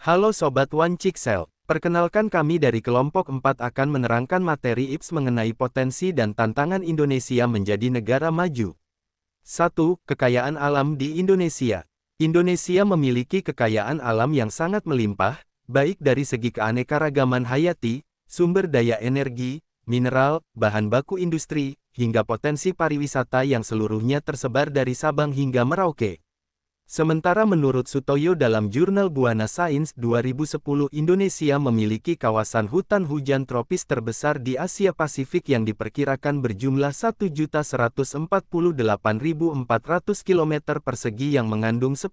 Halo Sobat One Cixel, perkenalkan kami dari kelompok 4 akan menerangkan materi IPS mengenai potensi dan tantangan Indonesia menjadi negara maju. 1. Kekayaan alam di Indonesia. Indonesia memiliki kekayaan alam yang sangat melimpah, baik dari segi keanekaragaman hayati, sumber daya energi, mineral, bahan baku industri, hingga potensi pariwisata yang seluruhnya tersebar dari Sabang hingga Merauke. Sementara menurut Sutoyo dalam jurnal Buana Sains 2010, Indonesia memiliki kawasan hutan hujan tropis terbesar di Asia Pasifik yang diperkirakan berjumlah 1.148.400 km persegi yang mengandung 10%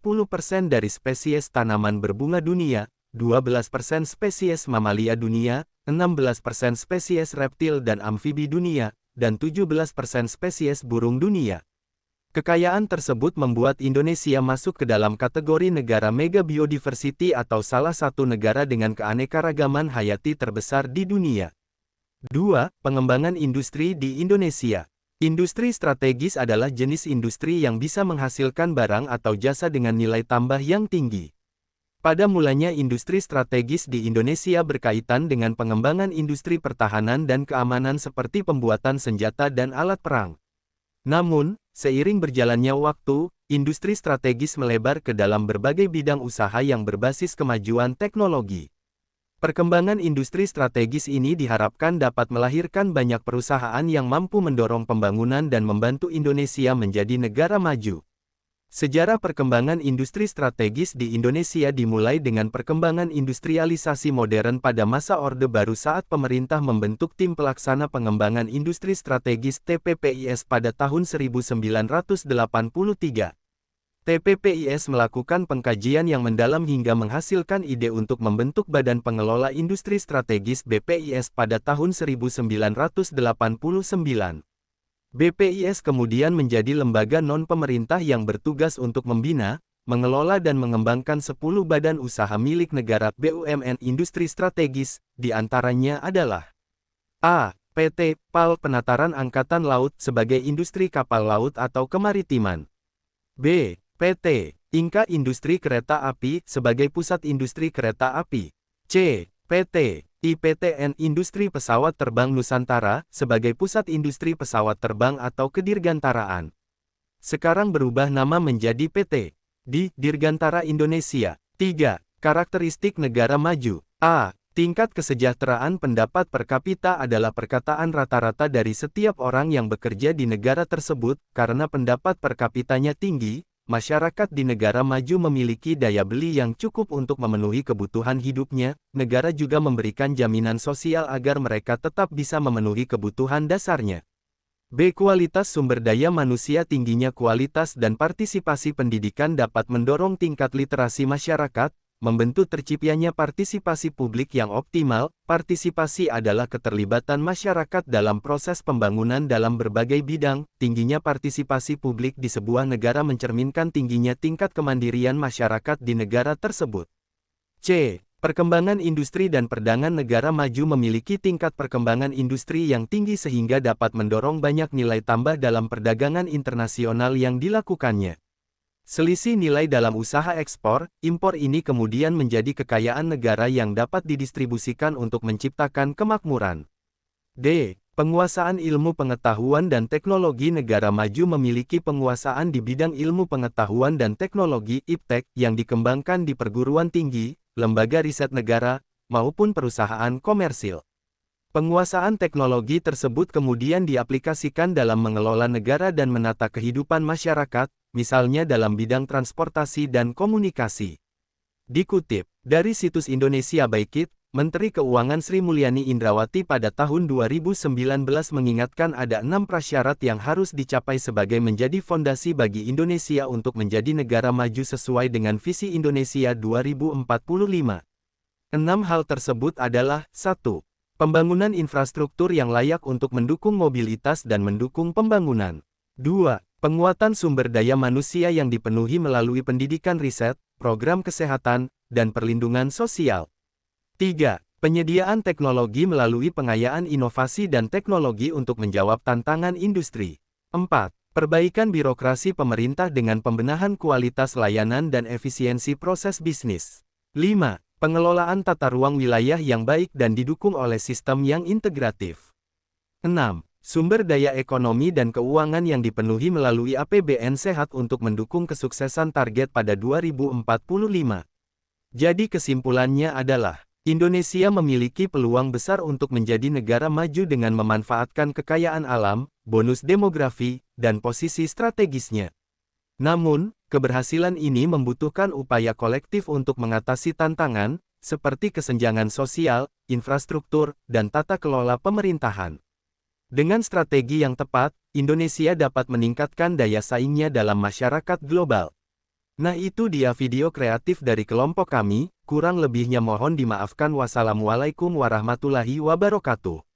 dari spesies tanaman berbunga dunia, 12% spesies mamalia dunia, 16% spesies reptil dan amfibi dunia, dan 17% spesies burung dunia. Kekayaan tersebut membuat Indonesia masuk ke dalam kategori negara mega biodiversity atau salah satu negara dengan keanekaragaman hayati terbesar di dunia. 2. Pengembangan industri di Indonesia. Industri strategis adalah jenis industri yang bisa menghasilkan barang atau jasa dengan nilai tambah yang tinggi. Pada mulanya industri strategis di Indonesia berkaitan dengan pengembangan industri pertahanan dan keamanan seperti pembuatan senjata dan alat perang. Namun, seiring berjalannya waktu, industri strategis melebar ke dalam berbagai bidang usaha yang berbasis kemajuan teknologi. Perkembangan industri strategis ini diharapkan dapat melahirkan banyak perusahaan yang mampu mendorong pembangunan dan membantu Indonesia menjadi negara maju. Sejarah perkembangan industri strategis di Indonesia dimulai dengan perkembangan industrialisasi modern pada masa Orde Baru saat pemerintah membentuk Tim Pelaksana Pengembangan Industri Strategis (TPPIS) pada tahun 1983. TPPIS melakukan pengkajian yang mendalam hingga menghasilkan ide untuk membentuk Badan Pengelola Industri Strategis (BPIS) pada tahun 1989. BPIS kemudian menjadi lembaga non-pemerintah yang bertugas untuk membina, mengelola dan mengembangkan 10 badan usaha milik negara BUMN industri strategis, di antaranya adalah A. PT PAL Penataran Angkatan Laut sebagai industri kapal laut atau kemaritiman. B. PT Inka Industri Kereta Api sebagai pusat industri kereta api. C. PT IPTN Industri Pesawat Terbang Nusantara, sebagai pusat industri pesawat terbang atau kedirgantaraan. Sekarang berubah nama menjadi PT Dirgantara Indonesia. 3. Karakteristik negara maju. A. Tingkat kesejahteraan pendapat per kapita adalah perkataan rata-rata dari setiap orang yang bekerja di negara tersebut, karena pendapat per kapitanya tinggi. Masyarakat di negara maju memiliki daya beli yang cukup untuk memenuhi kebutuhan hidupnya. Negara juga memberikan jaminan sosial agar mereka tetap bisa memenuhi kebutuhan dasarnya. B. Kualitas sumber daya manusia. Tingginya kualitas dan partisipasi pendidikan dapat mendorong tingkat literasi masyarakat, membantu terciptanya partisipasi publik yang optimal. Partisipasi adalah keterlibatan masyarakat dalam proses pembangunan dalam berbagai bidang. Tingginya partisipasi publik di sebuah negara mencerminkan tingginya tingkat kemandirian masyarakat di negara tersebut. C. Perkembangan industri dan perdagangan. Negara maju memiliki tingkat perkembangan industri yang tinggi sehingga dapat mendorong banyak nilai tambah dalam perdagangan internasional yang dilakukannya. Selisih nilai dalam usaha ekspor, impor ini kemudian menjadi kekayaan negara yang dapat didistribusikan untuk menciptakan kemakmuran. D. Penguasaan ilmu pengetahuan dan teknologi. Negara maju memiliki penguasaan di bidang ilmu pengetahuan dan teknologi (IPTEK) yang dikembangkan di perguruan tinggi, lembaga riset negara, maupun perusahaan komersil. Penguasaan teknologi tersebut kemudian diaplikasikan dalam mengelola negara dan menata kehidupan masyarakat, misalnya dalam bidang transportasi dan komunikasi. Dikutip dari situs Indonesia Baikit, Menteri Keuangan Sri Mulyani Indrawati pada tahun 2019 mengingatkan ada 6 prasyarat yang harus dicapai sebagai menjadi fondasi bagi Indonesia untuk menjadi negara maju sesuai dengan visi Indonesia 2045. 6 hal tersebut adalah: 1. Pembangunan infrastruktur yang layak untuk mendukung mobilitas dan mendukung pembangunan. 2. Penguatan sumber daya manusia yang dipenuhi melalui pendidikan, riset, program kesehatan, dan perlindungan sosial. 3. Penyediaan teknologi melalui pengayaan inovasi dan teknologi untuk menjawab tantangan industri. 4. Perbaikan birokrasi pemerintah dengan pembenahan kualitas layanan dan efisiensi proses bisnis. 5. Pengelolaan tata ruang wilayah yang baik dan didukung oleh sistem yang integratif. 6. Sumber daya ekonomi dan keuangan yang dipenuhi melalui APBN sehat untuk mendukung kesuksesan target pada 2045. Jadi kesimpulannya adalah, Indonesia memiliki peluang besar untuk menjadi negara maju dengan memanfaatkan kekayaan alam, bonus demografi, dan posisi strategisnya. Namun, keberhasilan ini membutuhkan upaya kolektif untuk mengatasi tantangan, seperti kesenjangan sosial, infrastruktur, dan tata kelola pemerintahan. Dengan strategi yang tepat, Indonesia dapat meningkatkan daya saingnya dalam masyarakat global. Nah, itu dia video kreatif dari kelompok kami, kurang lebihnya mohon dimaafkan. Wassalamualaikum warahmatullahi wabarakatuh.